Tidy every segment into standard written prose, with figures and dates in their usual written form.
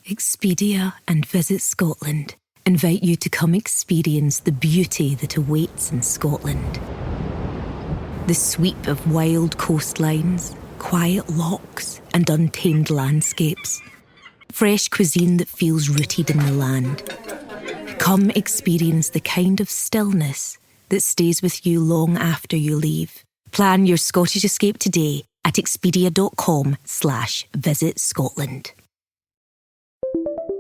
Expedia and Visit Scotland invite you to come experience the beauty that awaits in Scotland. The sweep of wild coastlines, quiet lochs, and untamed landscapes. Fresh cuisine that feels rooted in the land. Come experience the kind of stillness that stays with you long after you leave. Plan your Scottish escape today at expedia.com/Visit Scotland.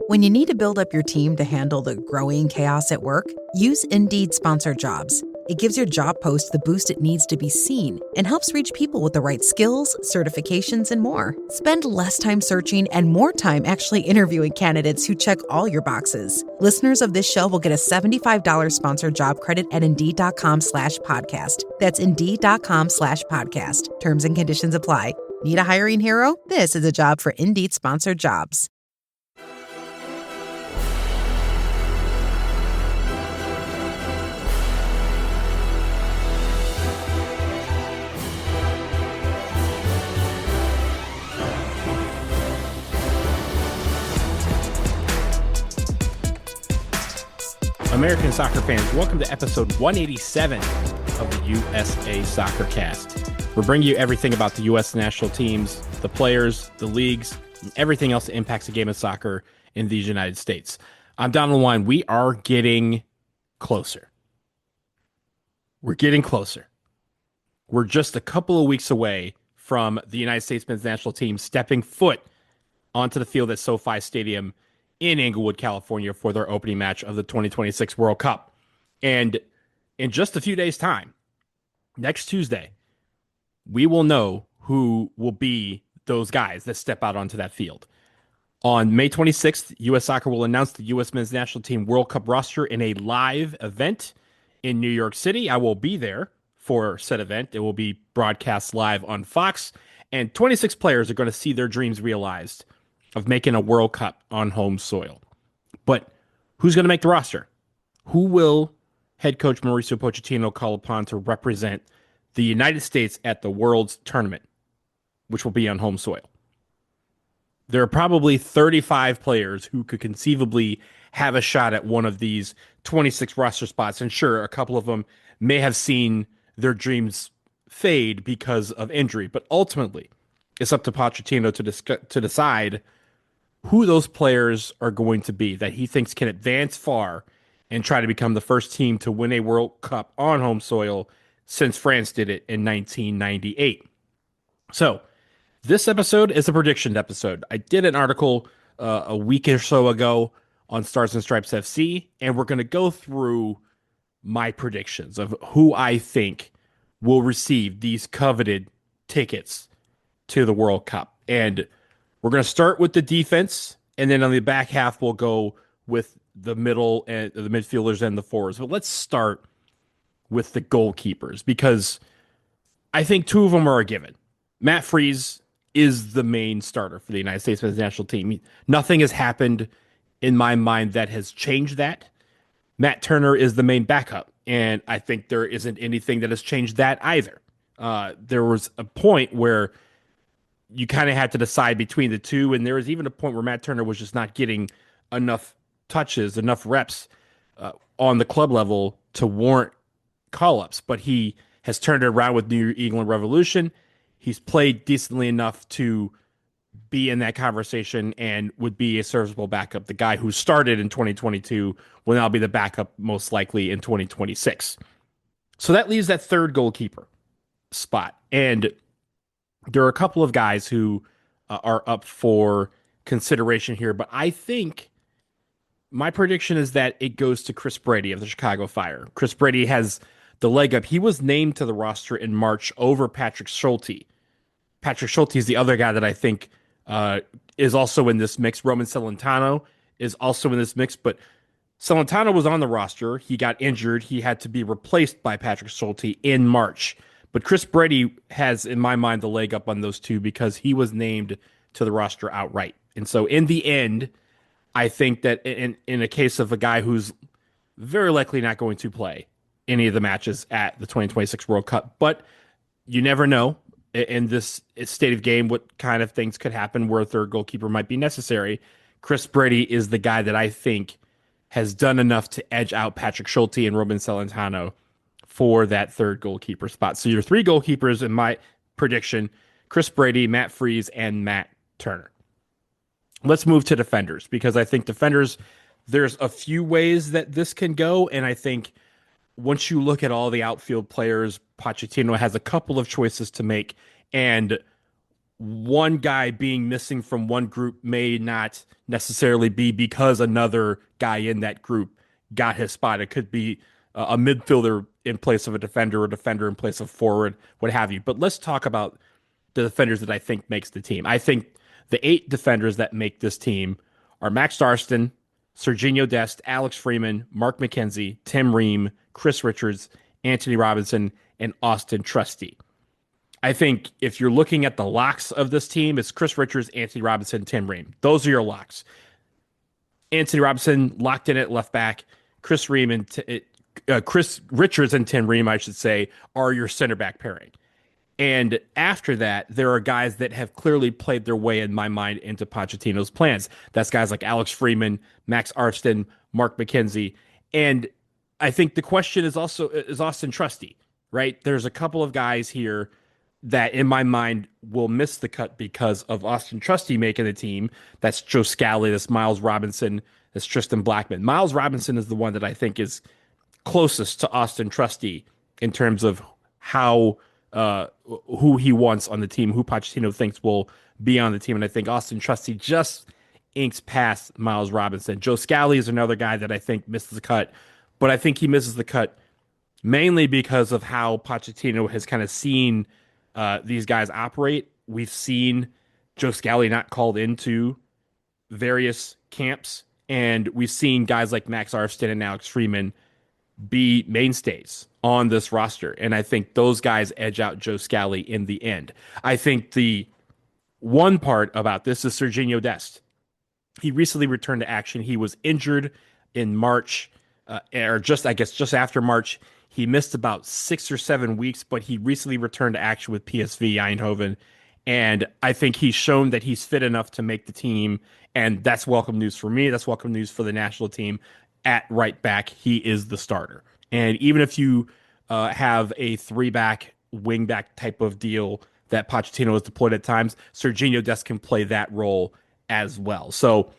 When you need to build up your team to handle the growing chaos at work, use Indeed Sponsored Jobs. It gives your job post the boost it needs to be seen and helps reach people with the right skills, certifications, and more. Spend less time searching and more time actually interviewing candidates who check all your boxes. Listeners of this show will get a $75 sponsored job credit at Indeed.com/podcast. That's Indeed.com/podcast. Terms and conditions apply. Need a hiring hero? This is a job for Indeed Sponsored Jobs. American soccer fans, welcome to episode 187 of the USA Soccer Cast. We're bringing you everything about the U.S. national teams, the players, the leagues, and everything else that impacts the game of soccer in these United States. I'm Donald Wine. We are getting closer. We're getting closer. We're just a couple of weeks away from the United States men's national team stepping foot onto the field at SoFi Stadium in Inglewood, California for their opening match of the 2026 World Cup. And in just a few days' time, next Tuesday, we will know who will be those guys that step out onto that field. On May 26th, U.S. Soccer will announce the U.S. Men's National Team World Cup roster in a live event in New York City. I will be there for said event. It will be broadcast live on Fox, and 26 players are going to see their dreams realized of making a World Cup on home soil. But who's going to make the roster? Who will head coach Mauricio Pochettino call upon to represent the United States at the World's Tournament, which will be on home soil? There are probably 35 players who could conceivably have a shot at one of these 26 roster spots. And sure, a couple of them may have seen their dreams fade because of injury. But ultimately, it's up to Pochettino to decide who those players are going to be that he thinks can advance far and try to become the first team to win a World Cup on home soil since France did it in 1998. So this episode is a prediction episode. I did an article a week or so ago on Stars and Stripes FC, and we're going to go through my predictions of who I think will receive these coveted tickets to the World Cup. And we're going to start with the defense, and then on the back half, we'll go with the middle and the midfielders and the forwards. But let's start with the goalkeepers, because I think two of them are a given. Matt Freese is the main starter for the United States men's national team. Nothing has happened in my mind that has changed that. Matt Turner is the main backup, and I think there isn't anything that has changed that either. There was a point where you kind of had to decide between the two, and there was even a point where Matt Turner was just not getting enough touches, enough reps on the club level to warrant call-ups, but he has turned it around with New England Revolution. He's played decently enough to be in that conversation and would be a serviceable backup. The guy who started in 2022 will now be the backup most likely in 2026. So that leaves that third goalkeeper spot. And there are a couple of guys who are up for consideration here, but I think my prediction is that it goes to Chris Brady of the Chicago Fire. Chris Brady has the leg up. He was named to the roster in March over Patrick Schulte. Patrick Schulte is the other guy that I think is also in this mix. Roman Celentano is also in this mix, but Celentano was on the roster. He got injured. He had to be replaced by Patrick Schulte in March. But Chris Brady has, in my mind, the leg up on those two because he was named to the roster outright. And so in the end, I think that in a case of a guy who's very likely not going to play any of the matches at the 2026 World Cup, but you never know in this state of game what kind of things could happen where a third goalkeeper might be necessary. Chris Brady is the guy that I think has done enough to edge out Patrick Schulte and Robin Celentano for that third goalkeeper spot. So your three goalkeepers in my prediction, Chris Brady, Matt Freese, and Matt Turner. Let's move to defenders, because I think defenders, there's a few ways that this can go. And I think once you look at all the outfield players, Pochettino has a couple of choices to make. And one guy being missing from one group may not necessarily be because another guy in that group got his spot. It could be a midfielder in place of a defender, or a defender in place of forward, what have you. But let's talk about the defenders that I think makes the team. I think the 8 defenders that make this team are Max Darston, Serginho Dest, Alex Freeman, Mark McKenzie, Tim Ream, Chris Richards, Anthony Robinson, and Austin Trusty. I think if you're looking at the locks of this team, it's Chris Richards, Anthony Robinson, Tim Ream. Those are your locks. Anthony Robinson locked in at left back. Chris Richards and Tim Ream, I should say, are your center back pairing. And after that, there are guys that have clearly played their way, in my mind, into Pochettino's plans. That's guys like Alex Freeman, Max Arston, Mark McKenzie. And I think the question is Austin Trusty, right? There's a couple of guys here that, in my mind, will miss the cut because of Austin Trusty making the team. That's Joe Scally, that's Miles Robinson, that's Tristan Blackman. Miles Robinson is the one that I think is closest to Austin Trusty in terms of how who he wants on the team, who Pochettino thinks will be on the team. And I think Austin Trusty just inks past Miles Robinson. Joe Scally is another guy that I think misses the cut, but I think he misses the cut mainly because of how Pochettino has kind of seen these guys operate. We've seen Joe Scally not called into various camps, and we've seen guys like Max Arston and Alex Freeman be mainstays on this roster. And I think those guys edge out Joe Scally in the end. I think the one part about this is Serginho Dest. He recently returned to action. He was injured in March, or just after March. He missed about 6 or 7 weeks, but he recently returned to action with PSV Eindhoven. And I think he's shown that he's fit enough to make the team. And that's welcome news for me. That's welcome news for the national team. At right back, he is the starter. And even if you have a 3-back, wing-back type of deal that Pochettino has deployed at times, Serginho Dest can play that role as well. So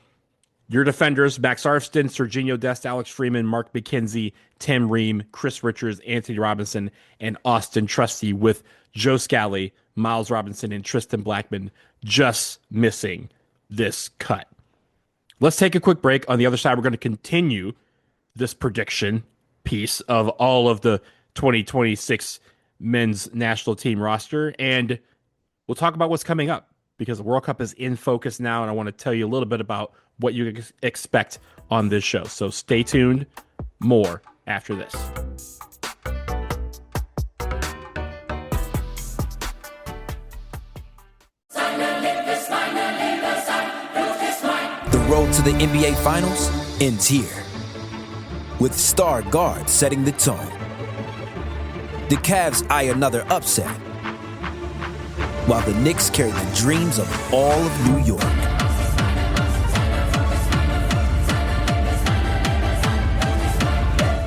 your defenders, Max Arston, Serginho Dest, Alex Freeman, Mark McKenzie, Tim Ream, Chris Richards, Anthony Robinson, and Austin Trusty, with Joe Scally, Miles Robinson, and Tristan Blackman just missing this cut. Let's take a quick break. On the other side, we're going to continue this prediction piece of all of the 2026 men's national team roster, and we'll talk about what's coming up, because the World Cup is in focus now, and I want to tell you a little bit about what you can expect on this show. So stay tuned. More after this. The road to the NBA Finals ends here, with star guards setting the tone. The Cavs eye another upset, while the Knicks carry the dreams of all of New York.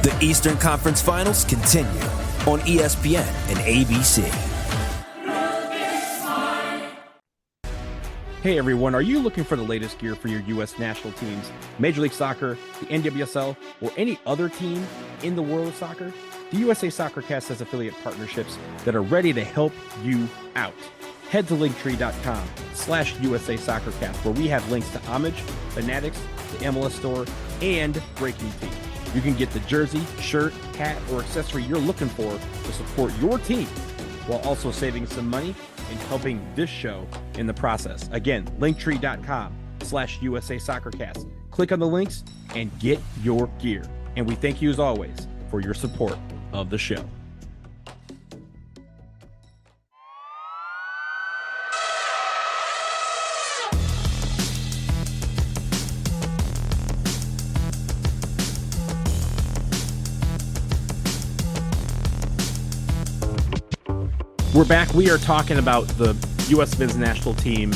The Eastern Conference Finals continue on ESPN and ABC. Hey everyone, are you looking for the latest gear for your U.S. national teams, Major League Soccer, the NWSL, or any other team in the world of soccer? The USA Soccercast has affiliate partnerships that are ready to help you out. Head to linktree.com/USA Soccercast, where we have links to Homage, Fanatics, the MLS store, and Breaking Team. You can get the jersey, shirt, hat, or accessory you're looking for to support your team, while also saving some money and helping this show in the process. Again, linktree.com/USA Soccercast. Click on the links and get your gear. And we thank you as always for your support of the show. We're back. We are talking about the U.S. men's national team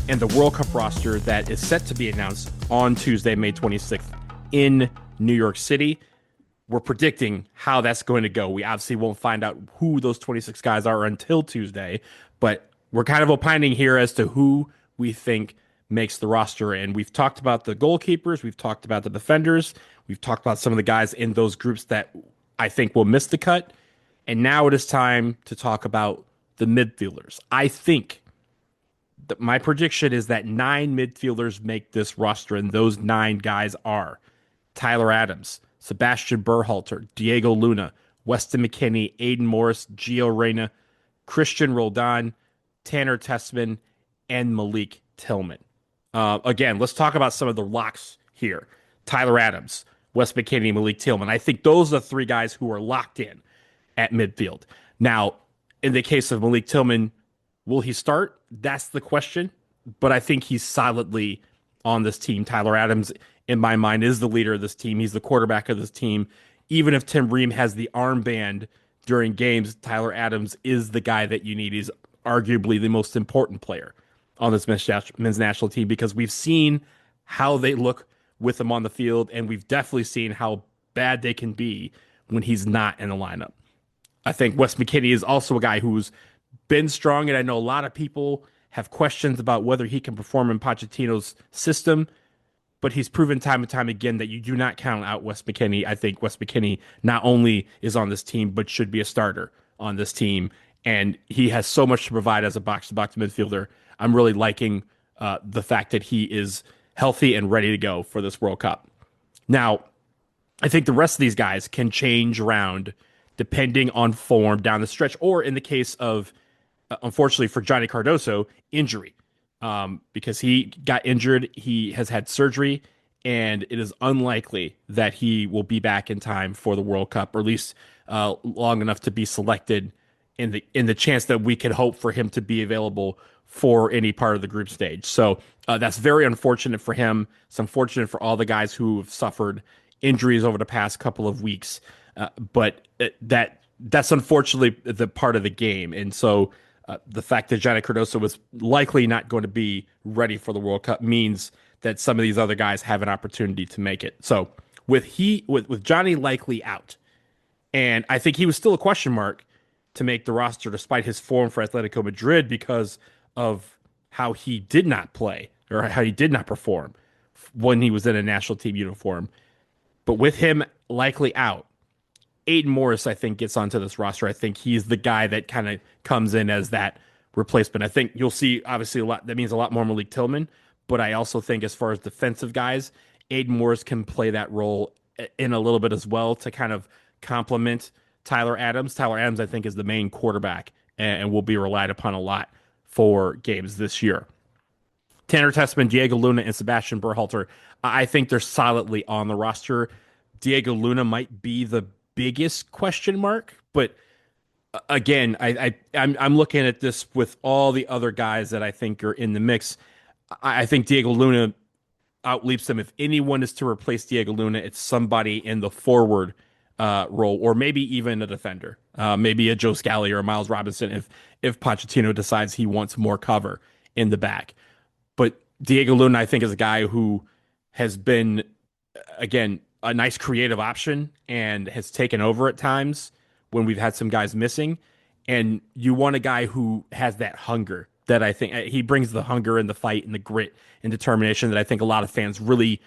and the World Cup roster that is set to be announced on Tuesday, May 26th in New York City. We're predicting how that's going to go. We obviously won't find out who those 26 guys are until Tuesday, but we're kind of opining here as to who we think makes the roster. And we've talked about the goalkeepers, we've talked about the defenders, we've talked about some of the guys in those groups that I think will miss the cut. And now it is time to talk about the midfielders. I think that my prediction is that 9 midfielders make this roster, and those 9 guys are Tyler Adams, Sebastian Berhalter, Diego Luna, Weston McKennie, Aiden Morris, Gio Reyna, Christian Roldan, Tanner Tessman, and Malik Tillman. Again, let's talk about some of the locks here. Tyler Adams, Wes McKennie, Malik Tillman. I think those are the 3 guys who are locked in at midfield. Now, in the case of Malik Tillman, will he start? That's the question. But I think he's solidly on this team. Tyler Adams, in my mind, is the leader of this team. He's the quarterback of this team. Even if Tim Ream has the armband during games, Tyler Adams is the guy that you need. He's arguably the most important player on this men's national team because we've seen how they look with him on the field, and we've definitely seen how bad they can be when he's not in the lineup. I think Wes McKennie is also a guy who's been strong, and I know a lot of people have questions about whether he can perform in Pochettino's system, but he's proven time and time again that you do not count out Wes McKennie. I think Wes McKennie not only is on this team, but should be a starter on this team, and he has so much to provide as a box-to-box midfielder. I'm really liking the fact that he is healthy and ready to go for this World Cup. Now, I think the rest of these guys can change around depending on form down the stretch, or in the case of, unfortunately for Johnny Cardoso, injury. Because he got injured, he has had surgery, and it is unlikely that he will be back in time for the World Cup, or at least long enough to be selected in the chance that we could hope for him to be available for any part of the group stage. So that's very unfortunate for him. It's unfortunate for all the guys who have suffered injuries over the past couple of weeks. But that's unfortunately the part of the game. And so the fact that Johnny Cardoso was likely not going to be ready for the World Cup means that some of these other guys have an opportunity to make it. So with Johnny likely out, and I think he was still a question mark to make the roster despite his form for Atletico Madrid because of how he did not play or how he did not perform when he was in a national team uniform. But with him likely out, Aiden Morris, I think, gets onto this roster. I think he's the guy that kind of comes in as that replacement. I think you'll see, obviously, a lot. That means a lot more Malik Tillman. But I also think as far as defensive guys, Aiden Morris can play that role in a little bit as well to kind of complement Tyler Adams. Tyler Adams, I think, is the main quarterback and will be relied upon a lot for games this year. Tanner Tessman, Diego Luna, and Sebastian Berhalter, I think they're solidly on the roster. Diego Luna might be the biggest question mark, but again, I'm looking at this with all the other guys that I think are in the mix. I think Diego Luna outleaps them. If anyone is to replace Diego Luna, it's somebody in the forward role, or maybe even a defender, maybe a Joe Scally or a Miles Robinson if Pochettino decides he wants more cover in the back. But Diego Luna, I think, is a guy who has been, again, a nice creative option and has taken over at times when we've had some guys missing. And you want a guy who has that hunger that I think he brings, the hunger and the fight and the grit and determination that I think a lot of fans really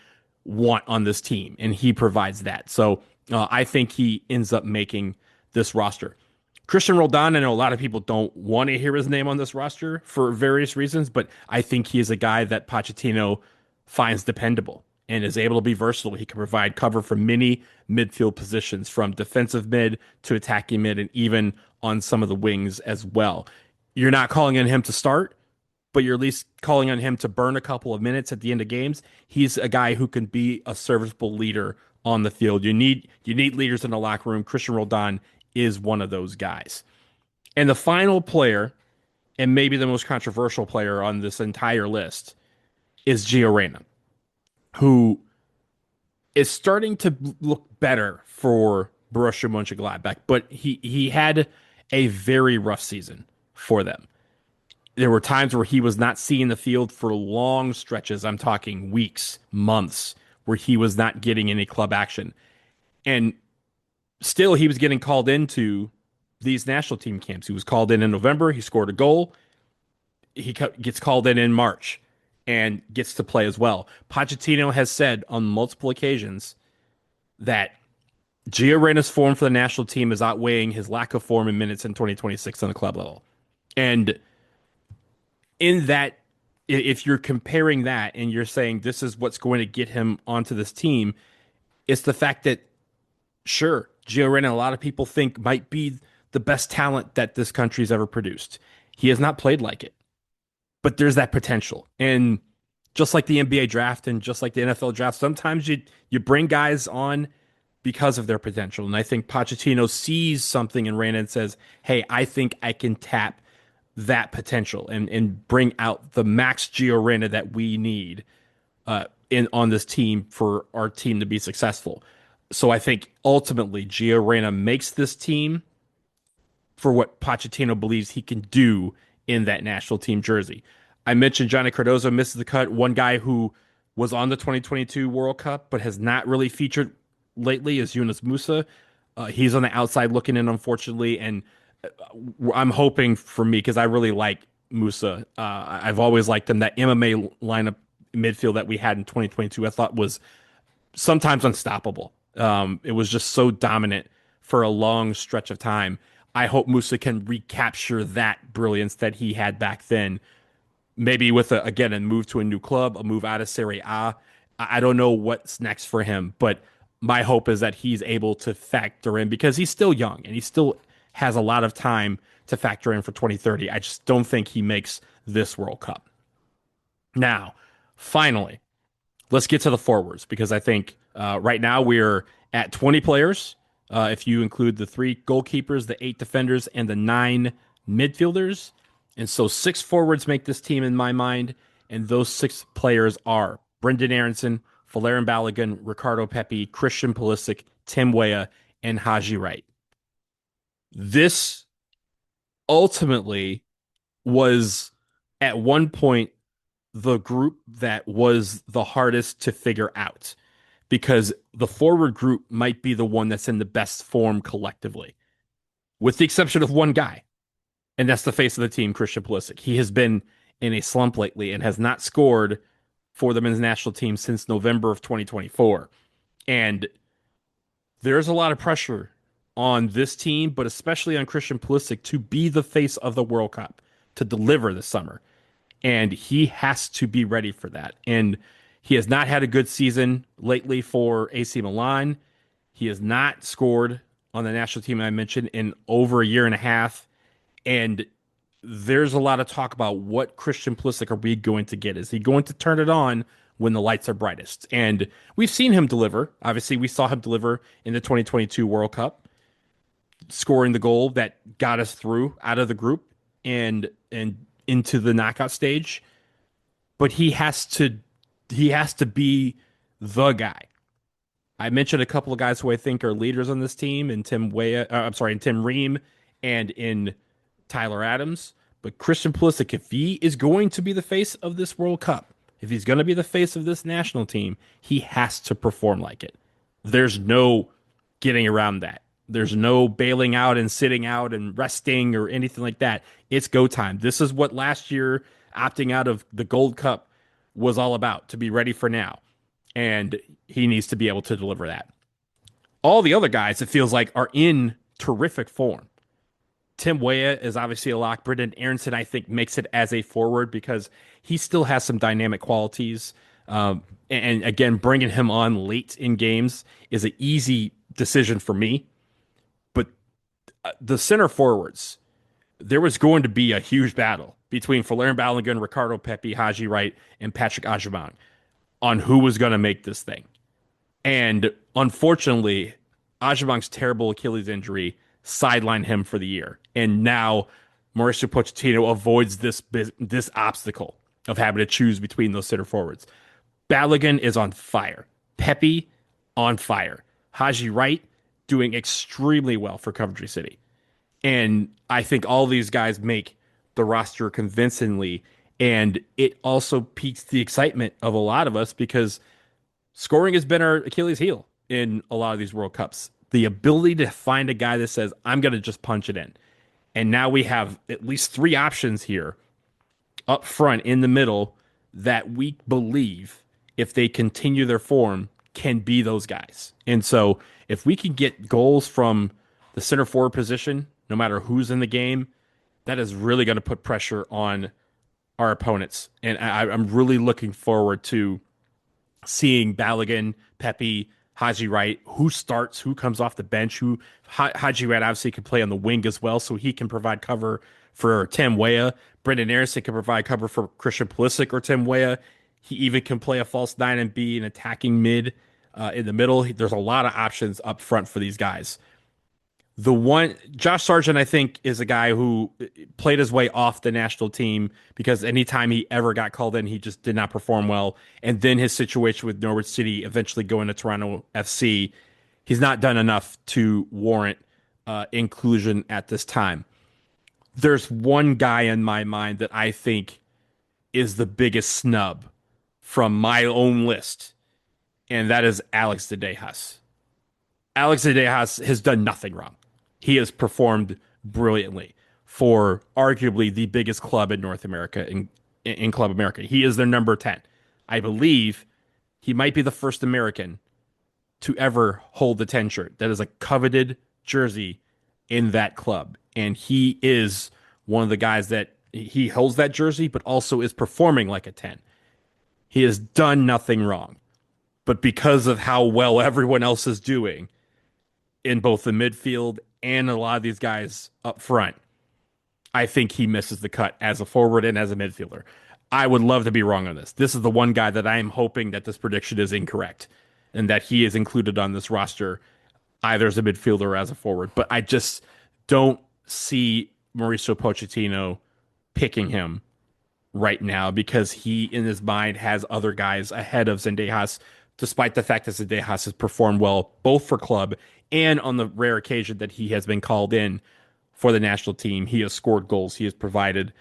want on this team. And he provides that. So I think he ends up making this roster. Christian Roldan, I know a lot of people don't want to hear his name on this roster for various reasons, but I think he is a guy that Pochettino finds dependable and is able to be versatile. He can provide cover for many midfield positions, from defensive mid to attacking mid, and even on some of the wings as well. You're not calling on him to start, but you're at least calling on him to burn a couple of minutes at the end of games. He's a guy who can be a serviceable leader on the field. You need leaders in the locker room. Christian Roldan is one of those guys. And the final player, and maybe the most controversial player on this entire list, is Gio Reyna, who is starting to look better for Borussia Mönchengladbach, but he had a very rough season for them. There were times where he was not seeing the field for long stretches. I'm talking weeks, months, where he was not getting any club action. And still, he was getting called into these national team camps. He was called in November. He scored a goal. Gets called in March and gets to play as well. Pochettino has said on multiple occasions that Gio Reyna's form for the national team is outweighing his lack of form in minutes in 2026 on the club level. And in that, if you're comparing that and you're saying this is what's going to get him onto this team, it's the fact that, sure, Gio Reyna, a lot of people think might be the best talent that this country's ever produced. He has not played like it, but there's that potential. And just like the NBA draft and just like the NFL draft, sometimes you bring guys on because of their potential. And I think Pochettino sees something in Reyna and says, hey, I think I can tap that potential and bring out the max Gio Reyna that we need on this team for our team to be successful. So I think ultimately Gio Reyna makes this team for what Pochettino believes he can do in that national team jersey. I mentioned Johnny Cardozo misses the cut. One guy who was on the 2022 World Cup but has not really featured lately is Yunus Musa. He's on the outside looking in, unfortunately, and I'm hoping for me, because I really like Musa. I've always liked him. That MMA lineup midfield that we had in 2022, I thought was sometimes unstoppable. It was just so dominant for a long stretch of time. I hope Musa can recapture that brilliance that he had back then. Maybe with, a move to a new club, a move out of Serie A. I don't know what's next for him, but my hope is that he's able to factor in, because he's still young and he still has a lot of time to factor in for 2030. I just don't think he makes this World Cup. Now, finally, let's get to the forwards, because I think right now we're at 20 players. If you include the 3 goalkeepers, the 8 defenders, and the 9 midfielders. And so 6 forwards make this team in my mind. And those 6 players are Brendan Aronson, Valerian Balogun, Ricardo Pepi, Christian Pulisic, Tim Weah, and Haji Wright. This ultimately was at one point the group that was the hardest to figure out, because the forward group might be the one that's in the best form collectively, with the exception of one guy, and that's the face of the team, Christian Pulisic. He has been in a slump lately and has not scored for the men's national team since November of 2024. And there's a lot of pressure on this team, but especially on Christian Pulisic, to be the face of the World Cup, to deliver this summer. And he has to be ready for that. And he has not had a good season lately for AC Milan. He has not scored on the national team I mentioned in over a year and a half. And there's a lot of talk about what Christian Pulisic are we going to get. Is he going to turn it on when the lights are brightest? And we've seen him deliver. Obviously, we saw him deliver in the 2022 World Cup, scoring the goal that got us through out of the group and into the knockout stage. But he has to be the guy. I mentioned a couple of guys who I think are leaders on this team, in Tim Ream and in Tyler Adams. But Christian Pulisic, if he is going to be the face of this World Cup, if he's going to be the face of this national team, he has to perform like it. There's no getting around that. There's no bailing out and sitting out and resting or anything like that. It's go time. This is what last year opting out of the Gold Cup was all about, to be ready for now. And he needs to be able to deliver that. All the other guys, it feels like, are in terrific form. Tim Weah is obviously a lock. Brendan Aronson, I think, makes it as a forward because he still has some dynamic qualities. And again, bringing him on late in games is an easy decision for me. But the center forwards, there was going to be a huge battle between Valerian Balogun, Ricardo Pepi, Haji Wright, and Patrick Agyemang on who was going to make this thing. And unfortunately, Agyemang's terrible Achilles injury sidelined him for the year. And now Mauricio Pochettino avoids this obstacle of having to choose between those center forwards. Balogun is on fire. Pepi on fire. Haji Wright doing extremely well for Coventry City. And I think all these guys make the roster convincingly. And it also piques the excitement of a lot of us because scoring has been our Achilles heel in a lot of these World Cups. The ability to find a guy that says, I'm going to just punch it in. And now we have at least three options here up front in the middle that we believe, if they continue their form, can be those guys. And so if we can get goals from the center forward position, no matter who's in the game, that is really going to put pressure on our opponents. And I'm really looking forward to seeing Balogun, Pepe, Haji Wright, who starts, who comes off the bench, who Haji Wright obviously can play on the wing as well, so he can provide cover for Tim Weah. Brendan Erickson can provide cover for Christian Pulisic or Tim Weah. He even can play a false nine and be an attacking mid in the middle. There's a lot of options up front for these guys. The one, Josh Sargent, I think, is a guy who played his way off the national team because anytime he ever got called in, he just did not perform well. And then his situation with Norwich City eventually going to Toronto FC, he's not done enough to warrant inclusion at this time. There's one guy in my mind that I think is the biggest snub from my own list, and that is Alex de Dejas. Alex de Dejas has done nothing wrong. He has performed brilliantly for arguably the biggest club in North America, in Club America. He is their number 10. I believe he might be the first American to ever hold the 10 shirt. That is a coveted jersey in that club. And he is one of the guys that he holds that jersey, but also is performing like a 10. He has done nothing wrong. But because of how well everyone else is doing in both the midfield and a lot of these guys up front, I think he misses the cut as a forward and as a midfielder. I would love to be wrong on this. This is the one guy that I am hoping that this prediction is incorrect and that he is included on this roster either as a midfielder or as a forward. But I just don't see Mauricio Pochettino picking him right now because he, in his mind, has other guys ahead of Zendejas, despite the fact that Zendejas has performed well both for club and on the rare occasion that he has been called in for the national team. He has scored goals. He has provided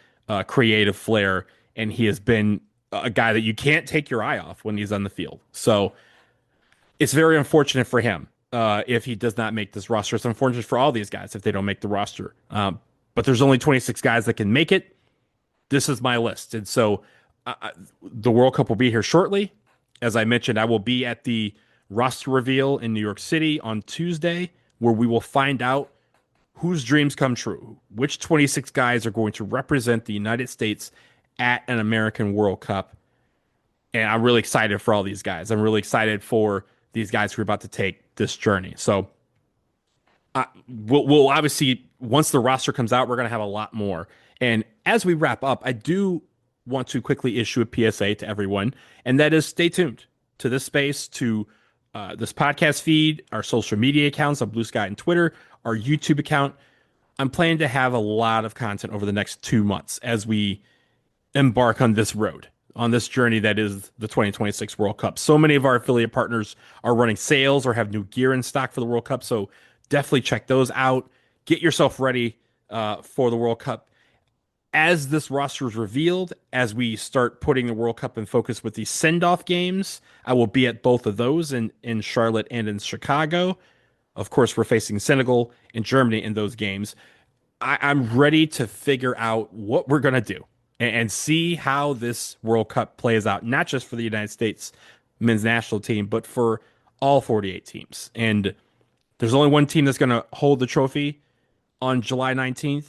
creative flair, and he has been a guy that you can't take your eye off when he's on the field. So it's very unfortunate for him if he does not make this roster. It's unfortunate for all these guys if they don't make the roster. But there's only 26 guys that can make it. This is my list. And so the World Cup will be here shortly. As I mentioned, I will be at the roster reveal in New York City on Tuesday, where we will find out whose dreams come true, which 26 guys are going to represent the United States at an American World Cup. And I'm really excited for all these guys. I'm really excited for these guys who are about to take this journey. So we'll obviously, once the roster comes out, we're going to have a lot more. And as we wrap up, I do want to quickly issue a PSA to everyone, and that is stay tuned to this space, to this podcast feed, our social media accounts on Blue Sky and Twitter, our YouTube account. I'm planning to have a lot of content over the next 2 months as we embark on this road, on this journey that is the 2026 World Cup. So many of our affiliate partners are running sales or have new gear in stock for the World Cup, so definitely check those out. Get yourself ready for the World Cup. As this roster is revealed, as we start putting the World Cup in focus with these send-off games, I will be at both of those in Charlotte and in Chicago. Of course, we're facing Senegal and Germany in those games. I'm ready to figure out what we're going to do and see how this World Cup plays out, not just for the United States men's national team, but for all 48 teams. And there's only one team that's going to hold the trophy on July 19th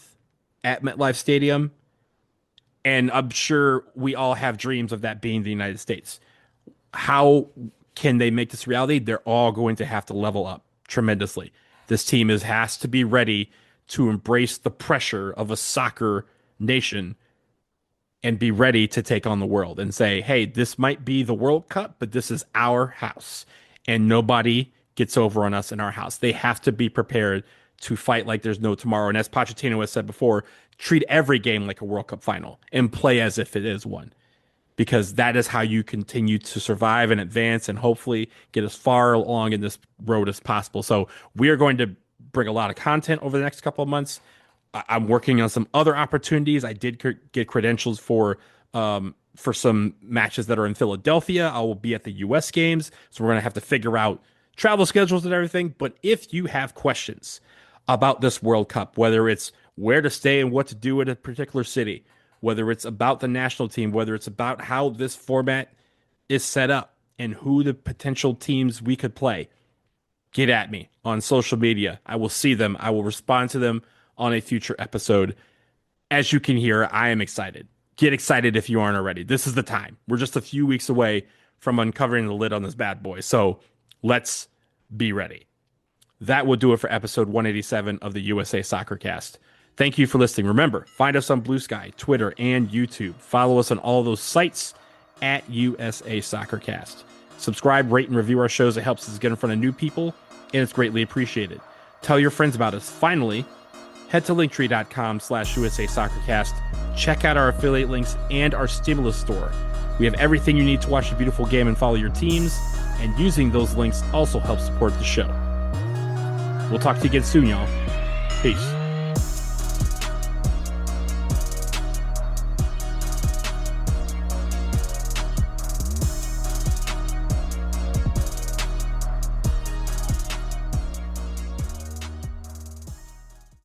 at MetLife Stadium. And I'm sure we all have dreams of that being the United States. How can they make this reality? They're all going to have to level up tremendously. This team has to be ready to embrace the pressure of a soccer nation and be ready to take on the world and say, hey, this might be the World Cup, but this is our house and nobody gets over on us in our house. They have to be prepared to fight like there's no tomorrow. And as Pochettino has said before, treat every game like a World Cup final and play as if it is one, because that is how you continue to survive and advance and hopefully get as far along in this road as possible. So we are going to bring a lot of content over the next couple of months. I'm working on some other opportunities. I did get credentials for some matches that are in Philadelphia. I will be at the U.S. games, so we're going to have to figure out travel schedules and everything. But if you have questions about this World Cup, whether it's where to stay and what to do in a particular city, whether it's about the national team, whether it's about how this format is set up and who the potential teams we could play, get at me on social media. I will see them. I will respond to them on a future episode. As you can hear, I am excited. Get excited if you aren't already. This is the time. We're just a few weeks away from uncovering the lid on this bad boy. So let's be ready. That will do it for episode 187 of the USA Soccer Cast. Thank you for listening. Remember, find us on Blue Sky, Twitter, and YouTube. Follow us on all those sites at USA Soccer Cast. Subscribe, rate, and review our shows. It helps us get in front of new people, and it's greatly appreciated. Tell your friends about us. Finally, head to linktree.com/USA Soccercast. Check out our affiliate links and our stimulus store. We have everything you need to watch a beautiful game and follow your teams, and using those links also helps support the show. We'll talk to you again soon, y'all. Peace.